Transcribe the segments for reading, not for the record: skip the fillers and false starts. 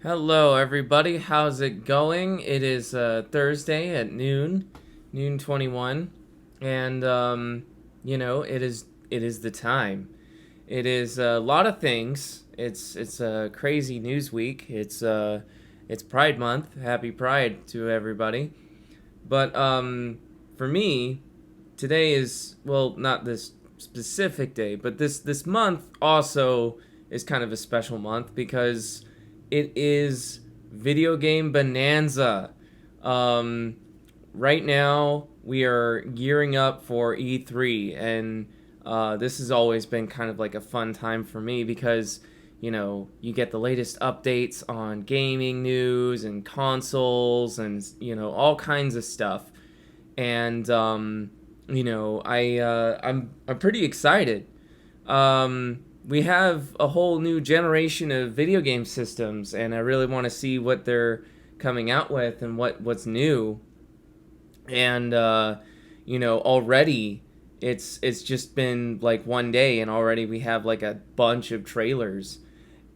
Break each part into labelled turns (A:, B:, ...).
A: Hello, everybody. How's it going? It is Thursday at noon 21, and it is the time. It is a lot of things. It's a crazy news week. It's Pride Month. Happy Pride to everybody. But for me, today is, well, not this specific day, but this month also is kind of a special month because it is video game bonanza. Um, right now we are gearing up for E3, and this has always been kind of like a fun time for me because you get the latest updates on gaming news and consoles and all kinds of stuff. And I'm pretty excited. We have a whole new generation of video game systems, and I really want to see what they're coming out with and what's new. And already it's just been like one day, and already we have like a bunch of trailers.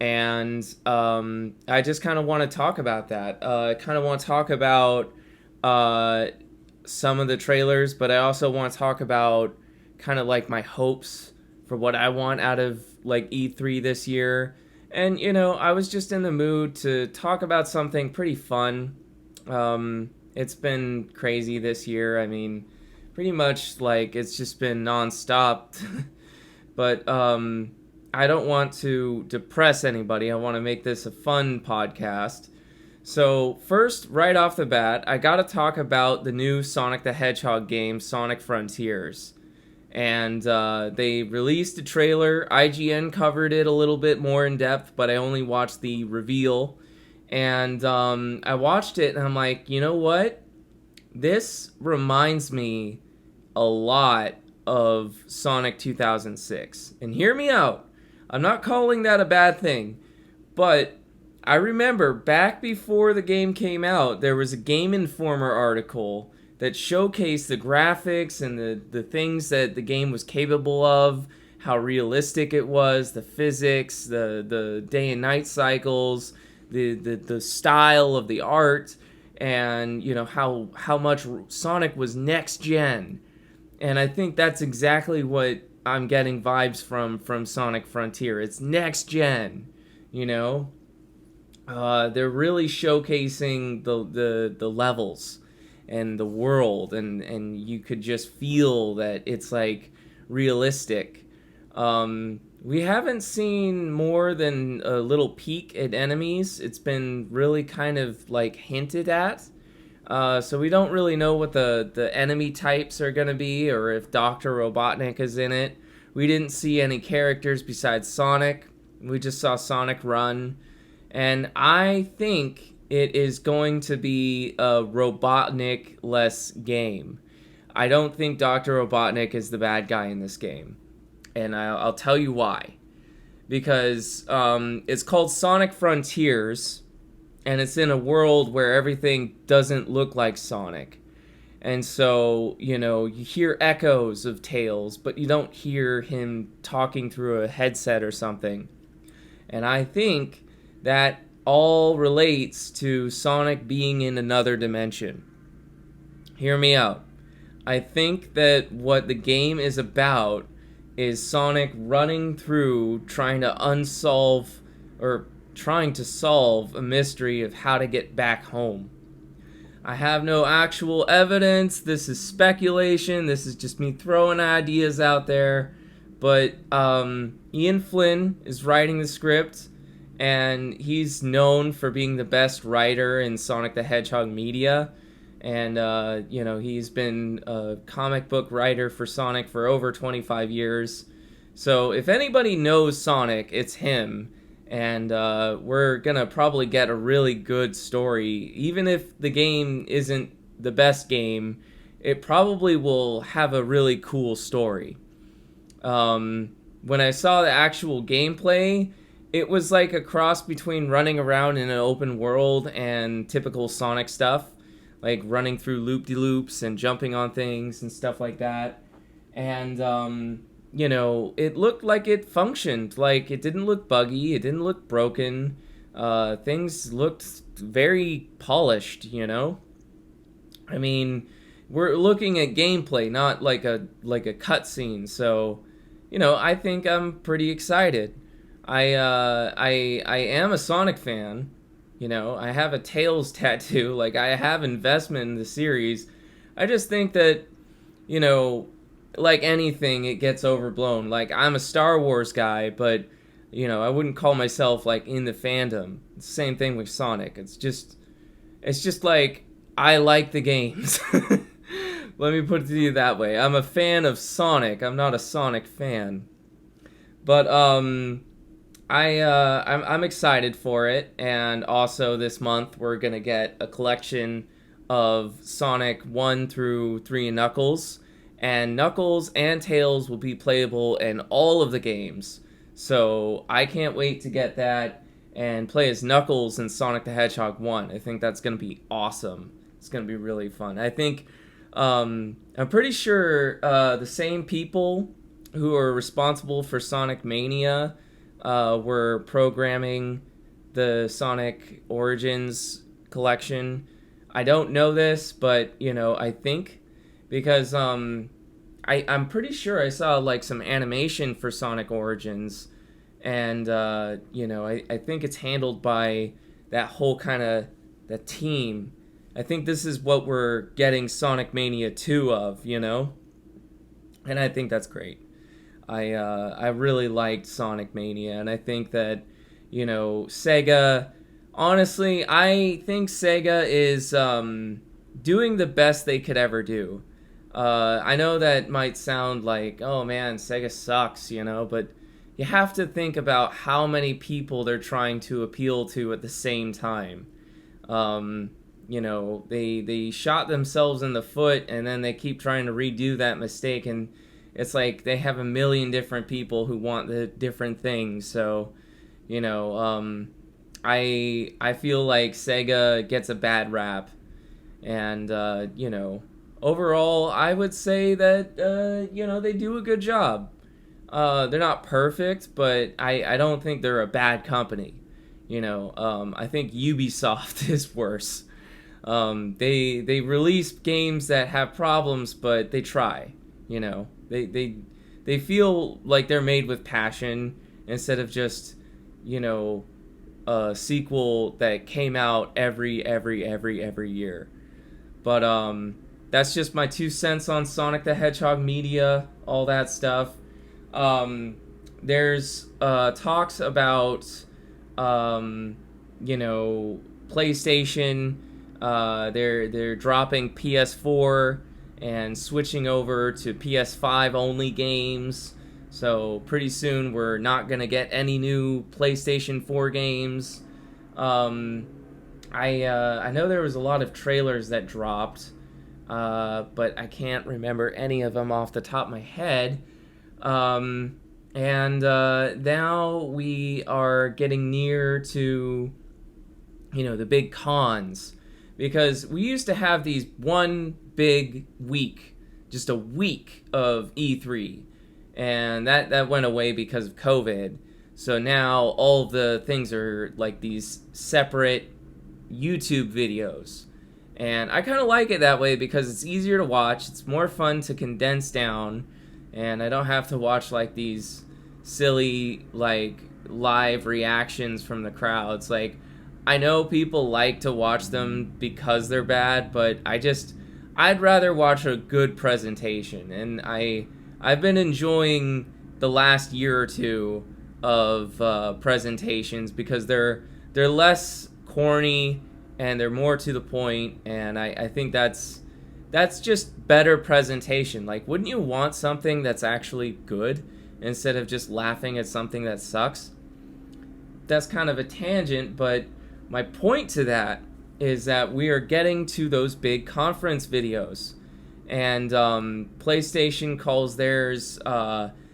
A: And I just kind of want to talk about that. I kind of want to talk about some of the trailers, but I also want to talk about kind of like my hopes for what I want out of like E3 this year. And I was just in the mood to talk about something pretty fun. It's been crazy this year. I mean, pretty much like it's just been nonstop. But I don't want to depress anybody. I want to make this a fun podcast. So first, right off the bat, I gotta talk about the new Sonic the Hedgehog game, Sonic Frontiers. And they released a trailer. IGN covered it a little bit more in depth, but I only watched the reveal. And I watched it, and I'm like, you know what? This reminds me a lot of Sonic 2006. And hear me out. I'm not calling that a bad thing, but I remember back before the game came out, there was a Game Informer article that showcased the graphics and the things that the game was capable of, how realistic it was, the physics, the day and night cycles, the style of the art, and how much Sonic was next gen. And I think that's exactly what I'm getting vibes from Sonic Frontier. It's next gen, they're really showcasing the levels and the world, and you could just feel that it's like realistic. We haven't seen more than a little peek at enemies. It's been really kind of like hinted at. So we don't really know what the enemy types are going to be, or if Dr. Robotnik is in it. We didn't see any characters besides Sonic. We just saw Sonic run. And I think it is going to be a Robotnik-less game. I don't think Dr. Robotnik is the bad guy in this game. And I'll tell you why. Because it's called Sonic Frontiers, and it's in a world where everything doesn't look like Sonic. And so, you hear echoes of Tails, but you don't hear him talking through a headset or something. And I think that all relates to Sonic being in another dimension. Hear me out. I think that what the game is about is Sonic running through trying to solve a mystery of how to get back home. I have no actual evidence. This is speculation. This is just me throwing ideas out there. But Ian Flynn is writing the script, and he's known for being the best writer in Sonic the Hedgehog media. And, he's been a comic book writer for Sonic for over 25 years. So if anybody knows Sonic, it's him. And we're going to probably get a really good story. Even if the game isn't the best game, it probably will have a really cool story. When I saw the actual gameplay, it was like a cross between running around in an open world and typical Sonic stuff. Like running through loop-de-loops and jumping on things and stuff like that. And it looked like it functioned. Like, it didn't look buggy, it didn't look broken. things looked very polished, you know? I mean, we're looking at gameplay, not like a cutscene. So, I think I'm pretty excited. I am a Sonic fan. I have a Tails tattoo. Like, I have investment in the series. I just think that, you know, like anything, it gets overblown. Like, I'm a Star Wars guy, but I wouldn't call myself like in the fandom. It's the same thing with Sonic. It's just like I like the games. Let me put it to you that way. I'm a fan of Sonic. I'm not a Sonic fan. But I'm excited for it, and also this month we're gonna get a collection of Sonic 1 through 3 and Knuckles and Tails will be playable in all of the games. So I can't wait to get that and play as Knuckles in Sonic the Hedgehog 1. I think that's gonna be awesome. It's gonna be really fun. I think I'm pretty sure the same people who are responsible for Sonic Mania were programming the Sonic Origins collection. I don't know this, but I think because I'm pretty sure I saw like some animation for Sonic Origins, and I think it's handled by that whole kind of the team. I think this is what we're getting Sonic Mania 2 of, and I think that's great. I really liked Sonic Mania, and I think that Sega. Honestly, I think Sega is doing the best they could ever do. I know that might sound like, oh man, Sega sucks, but you have to think about how many people they're trying to appeal to at the same time. They shot themselves in the foot, and then they keep trying to redo that mistake, and it's like they have a million different people who want the different things. So, I feel like Sega gets a bad rap, and overall, I would say that they do a good job. They're not perfect, but I don't think they're a bad company. I think Ubisoft is worse. They release games that have problems, but they try. They feel like they're made with passion instead of just a sequel that came out every year. But that's just my 2 cents on Sonic the Hedgehog media, all that stuff. There's talks about PlayStation. They're dropping PS4 and switching over to PS5 only games. So pretty soon we're not gonna get any new PlayStation 4 games. I know there was a lot of trailers that dropped, but I can't remember any of them off the top of my head. And now we are getting near to the big cons, because we used to have these one big week, just a week of E3, and that went away because of COVID. So now all the things are like these separate YouTube videos, and I kind of like it that way because it's easier to watch, it's more fun to condense down, and I don't have to watch like these silly like live reactions from the crowds. Like, I know people like to watch them because they're bad, but I'd rather watch a good presentation, and I've been enjoying the last year or two of presentations because they're less corny and they're more to the point, and I think that's just better presentation. Like, wouldn't you want something that's actually good instead of just laughing at something that sucks? That's kind of a tangent, but my point to that is that we are getting to those big conference videos, and PlayStation calls theirs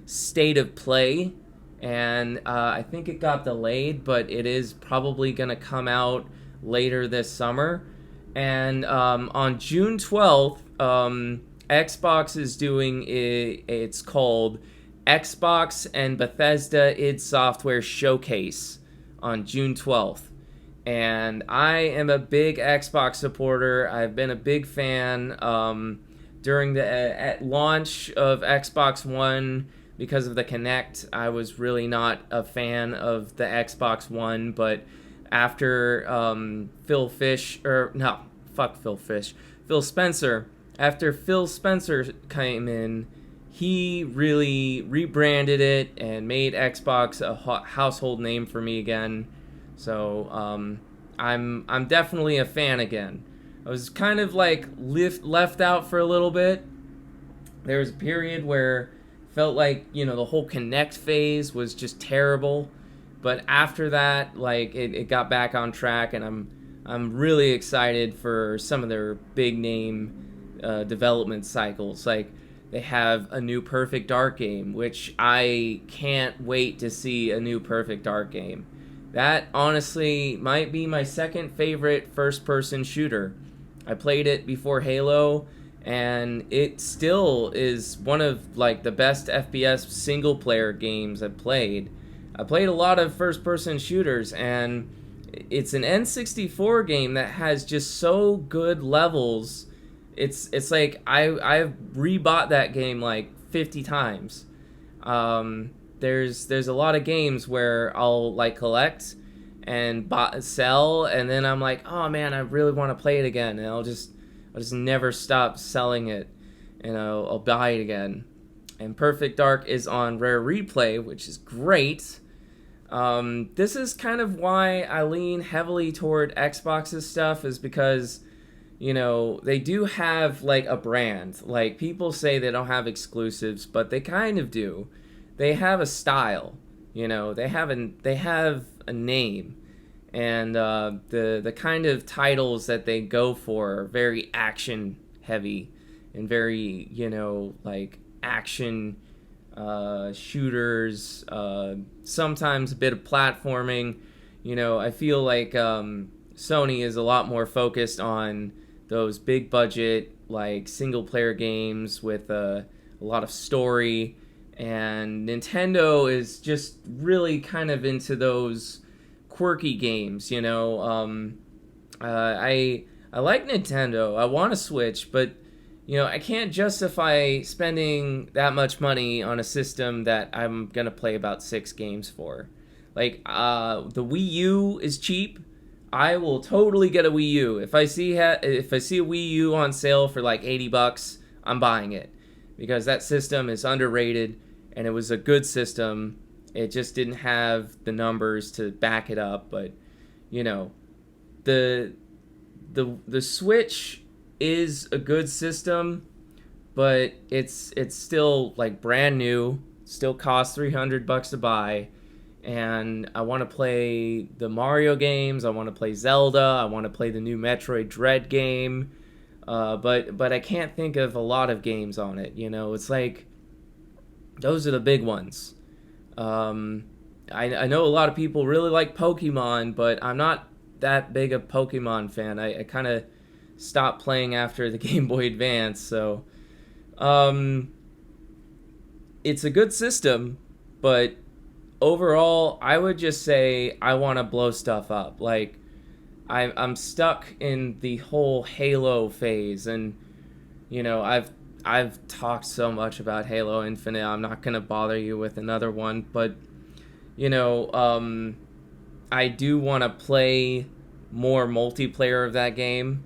A: State of Play, and I think it got delayed, but it is probably going to come out later this summer. And on June 12th, Xbox is doing it's called Xbox and Bethesda id Software Showcase on June 12th. And I am a big Xbox supporter. I've been a big fan during the at launch of Xbox One because of the Kinect. I was really not a fan of the Xbox One, but after Phil Spencer. After Phil Spencer came in, he really rebranded it and made Xbox a household name for me again. So I'm definitely a fan again. I was kind of like left out for a little bit. There was a period where it felt like, you know, the whole Kinect phase was just terrible. But after that, like it got back on track, and I'm really excited for some of their big name development cycles. Like they have a new Perfect Dark game, which I can't wait to see a new Perfect Dark game. That honestly might be my second favorite first-person shooter. I played it before Halo, and it still is one of like the best FPS single-player games I've played. I played a lot of first-person shooters, and it's an N64 game that has just so good levels. It's like I've rebought that game like 50 times. There's a lot of games where I'll like collect and sell, and then I'm like, oh man, I really want to play it again, and I'll just never stop selling it, and I'll buy it again. And Perfect Dark is on Rare Replay, which is great. This is kind of why I lean heavily toward Xbox's stuff, is because, you know, they do have like a brand. Like people say they don't have exclusives, but they kind of do. They have a style, you know. They have a name, and the kind of titles that they go for are very action heavy and very, you know, like action shooters. Sometimes a bit of platforming. You know, I feel like Sony is a lot more focused on those big budget like single player games with a lot of story. And Nintendo is just really kind of into those quirky games, you know. I like Nintendo. I want a Switch, but, you know, I can't justify spending that much money on a system that I'm gonna play about 6 games for. Like, the Wii U is cheap. I will totally get a Wii U. If I see a Wii U on sale for like $80, I'm buying it, because that system is underrated. And it was a good system. It just didn't have the numbers to back it up. But, you know, the Switch is a good system, but it's still like brand new. Still costs $300 to buy. And I want to play the Mario games. I want to play Zelda. I want to play the new Metroid Dread game. But I can't think of a lot of games on it. You know, it's like, those are the big ones. I know a lot of people really like Pokemon, but I'm not that big a Pokemon fan. I kind of stopped playing after the Game Boy Advance, so it's a good system, but overall, I would just say I want to blow stuff up. Like, I'm stuck in the whole Halo phase, and, you know, I've talked so much about Halo Infinite. I'm not going to bother you with another one. But, you know, I do want to play more multiplayer of that game.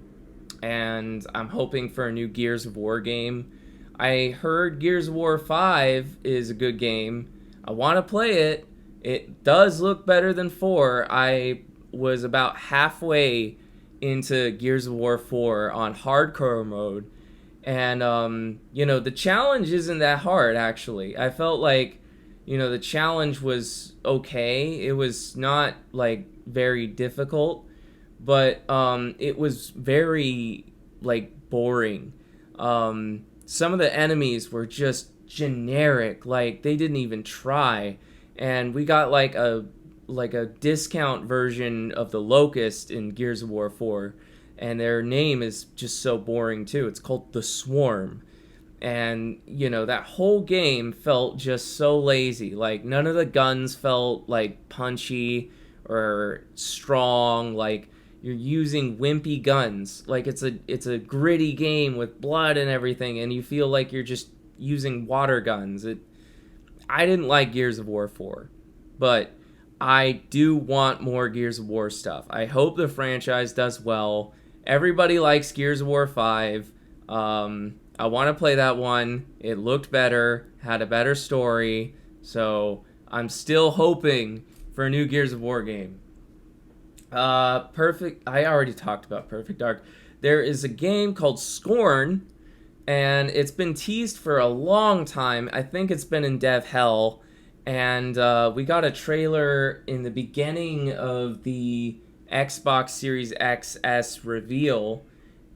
A: And I'm hoping for a new Gears of War game. I heard Gears of War 5 is a good game. I want to play it. It does look better than 4. I was about halfway into Gears of War 4 on hardcore mode. And, you know, the challenge isn't that hard, actually. I felt like, you know, the challenge was okay. It was not, like, very difficult. But it was very, like, boring. Some of the enemies were just generic. Like, they didn't even try. And we got, like a discount version of the Locust in Gears of War 4. And their name is just so boring, too. It's called The Swarm. And, you know, that whole game felt just so lazy. Like, none of the guns felt, like, punchy or strong. Like, you're using wimpy guns. Like, it's a gritty game with blood and everything, and you feel like you're just using water guns. I didn't like Gears of War 4, but I do want more Gears of War stuff. I hope the franchise does well. Everybody likes Gears of War 5. I want to play that one. It looked better, had a better story, so I'm still hoping for a new Gears of War game. Perfect. I already talked about Perfect Dark. There is a game called Scorn, and it's been teased for a long time. I think it's been in dev hell, and we got a trailer in the beginning of the Xbox Series XS reveal,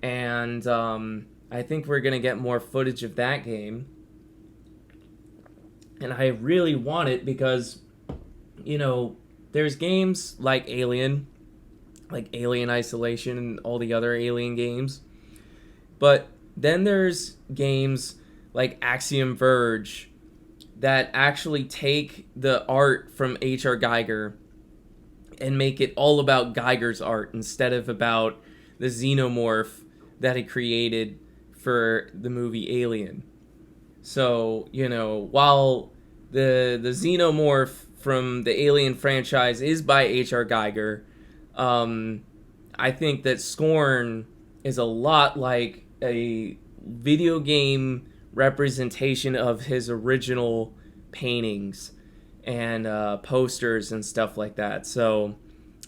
A: and I think we're gonna get more footage of that game. And I really want it because, there's games like Alien Isolation, and all the other Alien games. But then there's games like Axiom Verge that actually take the art from H.R. Geiger and make it all about Geiger's art instead of about the xenomorph that he created for the movie Alien. So, while the xenomorph from the Alien franchise is by H.R. Geiger, I think that Scorn is a lot like a video game representation of his original paintings and posters and stuff like that. So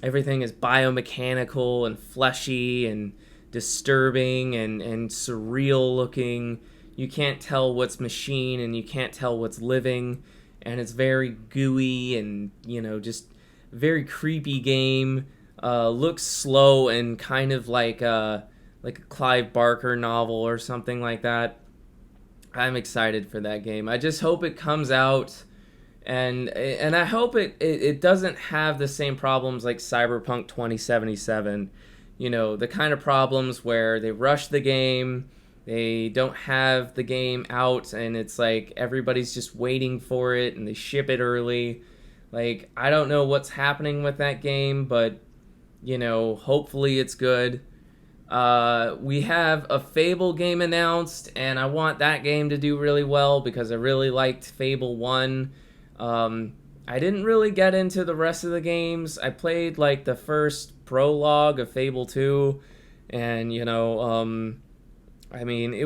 A: everything is biomechanical and fleshy and disturbing and surreal looking. You can't tell what's machine and you can't tell what's living, and it's very gooey and just very creepy game. Looks slow and kind of like a Clive Barker novel or something like that. I'm excited for that game. I just hope it comes out, and I hope it doesn't have the same problems like Cyberpunk 2077. The kind of problems where they rush the game, they don't have the game out, and it's like everybody's just waiting for it, and they ship it early. Like, I don't know what's happening with that game, but hopefully it's good. We have a Fable game announced, and I want that game to do really well because I really liked Fable 1. I didn't really get into the rest of the games. I played like the first prologue of Fable 2, and it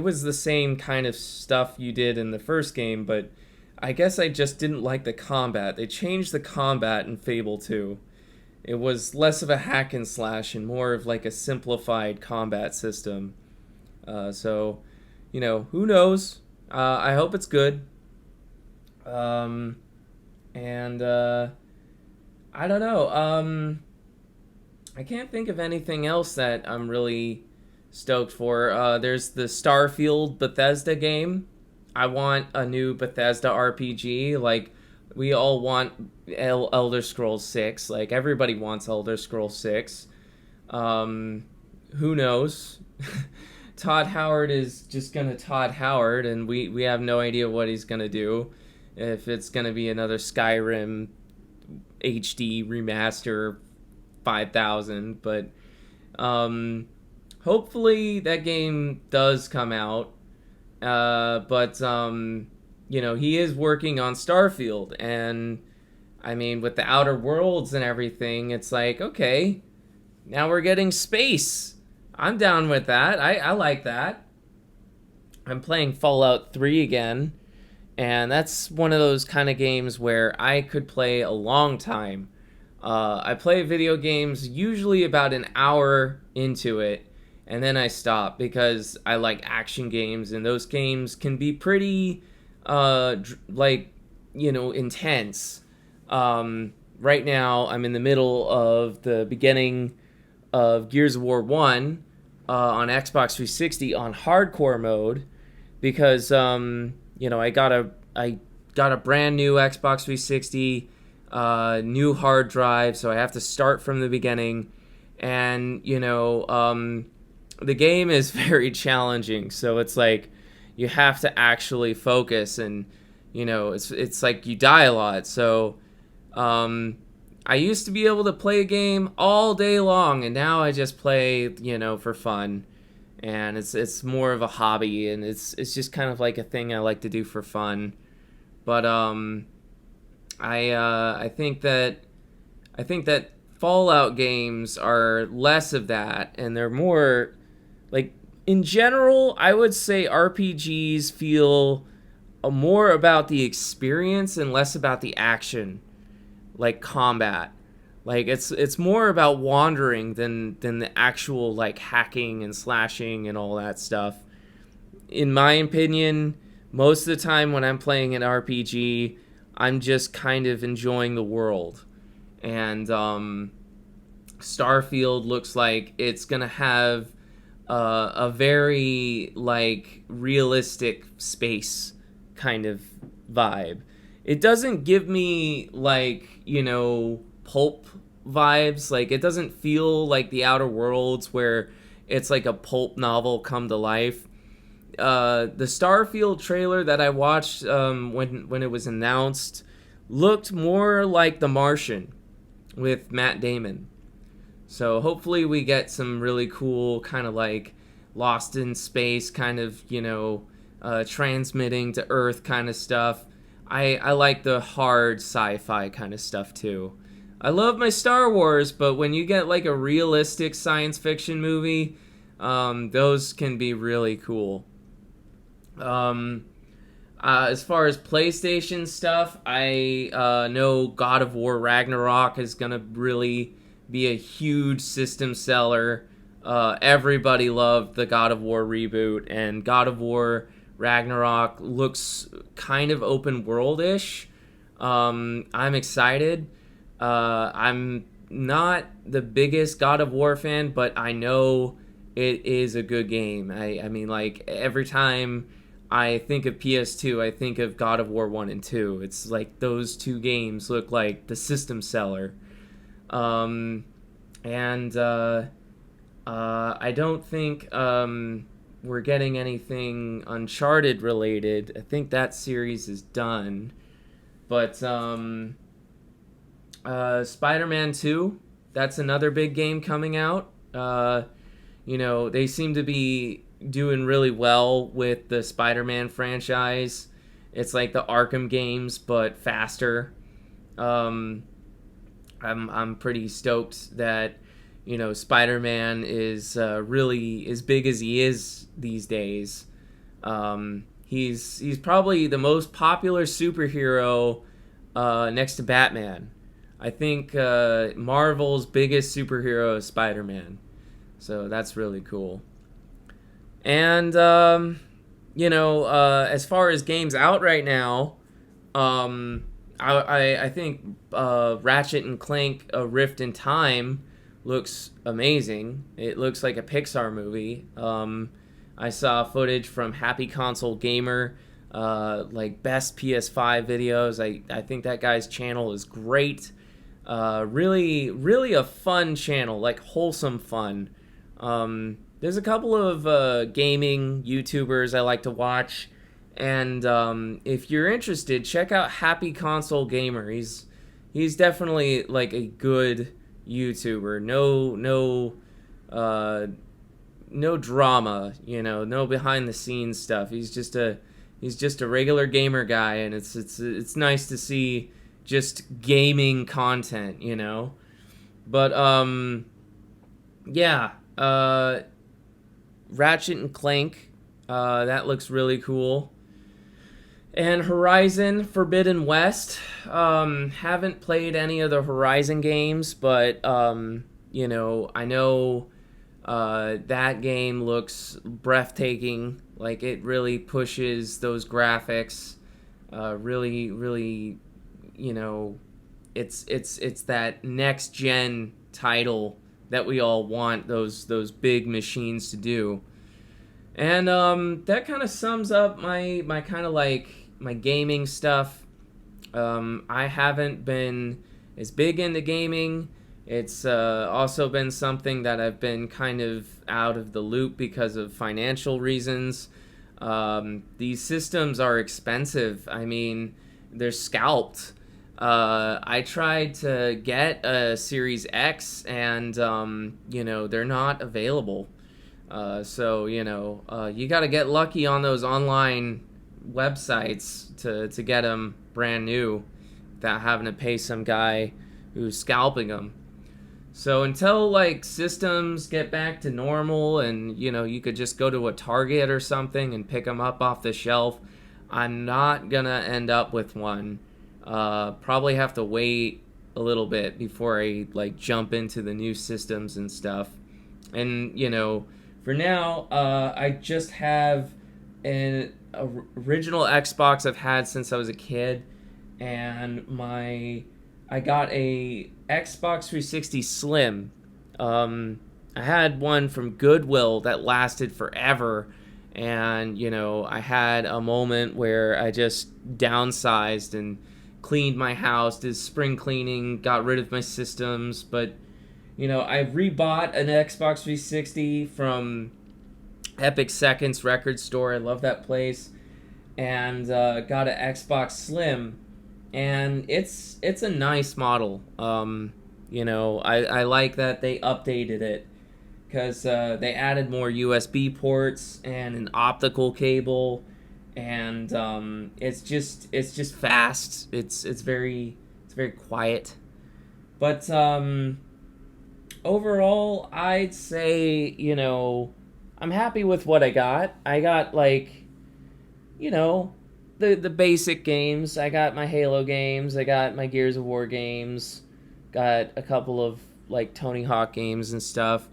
A: was the same kind of stuff you did in the first game, but I guess I just didn't like the combat. They changed the combat in Fable 2. It was less of a hack and slash and more of like a simplified combat system. So, who knows? I hope it's good. And I don't know. I can't think of anything else that I'm really stoked for. There's the Starfield Bethesda game. I want a new Bethesda RPG. Like, we all want Elder Scrolls 6. Like, everybody wants Elder Scrolls 6. Who knows? Todd Howard is just gonna Todd Howard, and we have no idea what he's gonna do. If it's gonna be another Skyrim HD remaster 5000, but hopefully that game does come out. But he is working on Starfield, and with the Outer Worlds and everything, it's like, okay, now we're getting space. I'm down with that. I like that. I'm playing Fallout 3 again, and that's one of those kind of games where I could play a long time. I play video games usually about an hour into it, and then I stop because I like action games, and those games can be pretty, intense. Right now, I'm in the middle of the beginning of Gears of War 1 on Xbox 360 on hardcore mode because, I got a brand new Xbox 360, new hard drive, so I have to start from the beginning, and, the game is very challenging, so it's like you have to actually focus, and it's like you die a lot. So I I used to be able to play a game all day long, and now I just play, for fun. And it's more of a hobby, and it's just kind of like a thing I like to do for fun. But I think that Fallout games are less of that, and they're more like, in general, I would say RPGs feel more about the experience and less about the action, like combat. Like it's more about wandering than the actual like hacking and slashing and all that stuff. In my opinion, most of the time when I'm playing an RPG, I'm just kind of enjoying the world. And Starfield looks like it's gonna have a very like realistic space kind of vibe. It doesn't give me like, pulp vibes. Like it doesn't feel like the Outer Worlds where it's like a pulp novel come to life. The Starfield trailer that I watched when it was announced looked more like The Martian with Matt Damon. So hopefully we get some really cool kind of like Lost in Space kind of, transmitting to Earth kind of stuff. I like the hard sci-fi kind of stuff too. I love my Star Wars, but when you get like a realistic science fiction movie, those can be really cool. As far as PlayStation stuff, I know God of War Ragnarok is going to really be a huge system seller. Everybody loved the God of War reboot, and God of War Ragnarok looks kind of open world-ish. I'm excited. I'm not the biggest God of War fan, but I know it is a good game. I mean, like, every time I think of PS2, I think of God of War 1 and 2. It's like those two games look like the system seller. I don't think we're getting anything Uncharted related. I think that series is done. But Spider-Man 2, that's another big game coming out. They seem to be doing really well with the Spider-Man franchise. It's like the Arkham games, but faster. I'm pretty stoked that Spider-Man is really as big as he is these days. He's probably the most popular superhero next to Batman. I think Marvel's biggest superhero is Spider-Man. So that's really cool. And, as far as games out right now, I think Ratchet and Clank Rift in Time looks amazing. It looks like a Pixar movie. I saw footage from Happy Console Gamer, like best PS5 videos. I think that guy's channel is great. Really, really a fun channel, like wholesome fun. There's a couple of gaming YouTubers I like to watch, and if you're interested, check out Happy Console Gamer. He's definitely like a good YouTuber. No drama, no behind the scenes stuff. He's just a regular gamer guy, and it's nice to see just gaming content, But yeah. Ratchet and Clank, that looks really cool. And Horizon Forbidden West, haven't played any of the Horizon games, but I know that game looks breathtaking. Like it really pushes those graphics. Really, it's that next gen title that we all want those big machines to do. And that kind of sums up my kind of like my gaming stuff. I haven't been as big into gaming. It's also been something that I've been kind of out of the loop because of financial reasons. These systems are expensive. I mean, they're scalped. I tried to get a Series X, and they're not available. So you got to get lucky on those online websites to get them brand new without having to pay some guy who's scalping them. So until like systems get back to normal and you could just go to a Target or something and pick them up off the shelf, I'm not gonna end up with one. Probably have to wait a little bit before I like jump into the new systems and stuff. And for now, I just have an original Xbox I've had since I was a kid, and I got a Xbox 360 Slim. I had one from Goodwill that lasted forever, and I had a moment where I just downsized and cleaned my house, did spring cleaning, got rid of my systems, but I rebought an Xbox 360 from Epic Seconds Record Store. I love that place, and got an Xbox Slim, and it's a nice model. I like that they updated it because they added more USB ports and an optical cable, and it's just fast. It's very quiet, but overall, I'd say I'm happy with what I got. I got like the basic games. I got my Halo games. I got my Gears of War games. Got a couple of like Tony Hawk games and stuff.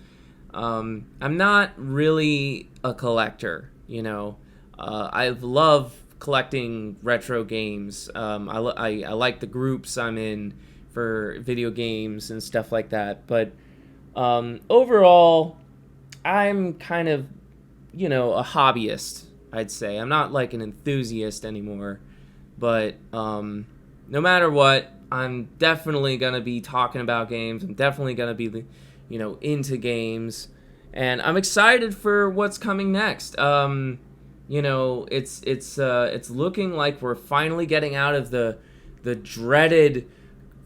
A: I'm not really a collector. I love collecting retro games. I like the groups I'm in for video games and stuff like that. But overall, I'm kind of a hobbyist, I'd say. I'm not like an enthusiast anymore, but no matter what, I'm definitely gonna be talking about games. I'm definitely gonna be into games, and I'm excited for what's coming next. It's looking like we're finally getting out of the dreaded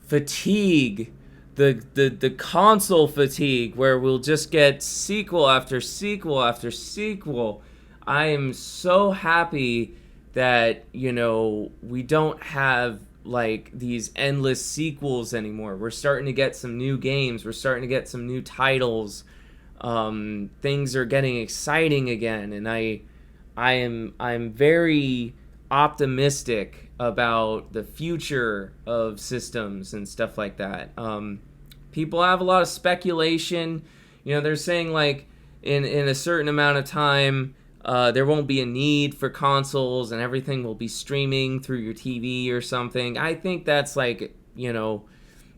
A: fatigue, the console fatigue, where we'll just get sequel after sequel after sequel. I am so happy that we don't have like these endless sequels anymore. We're starting to get some new games. We're starting to get some new titles. Things are getting exciting again, and I'm very optimistic about the future of systems and stuff like that. People have a lot of speculation. They're saying like in a certain amount of time, there won't be a need for consoles and everything will be streaming through your TV or something. I think that's like,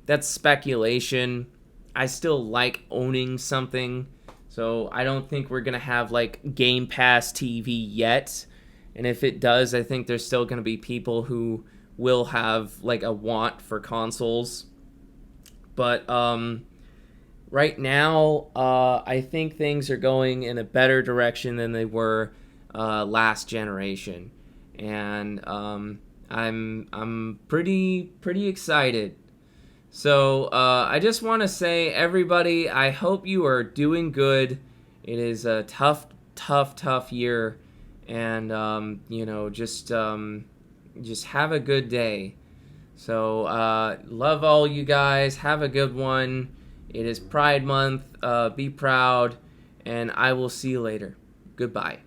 A: that's speculation. I still like owning something. So I don't think we're going to have like Game Pass TV yet. And if it does, I think there's still going to be people who will have like a want for consoles. But right now, I think things are going in a better direction than they were last generation, and I'm pretty excited. So I just want to say, everybody, I hope you are doing good. It is a tough year, and just have a good day. So love all you guys. Have a good one. It is Pride Month. Be proud, and I will see you later. Goodbye.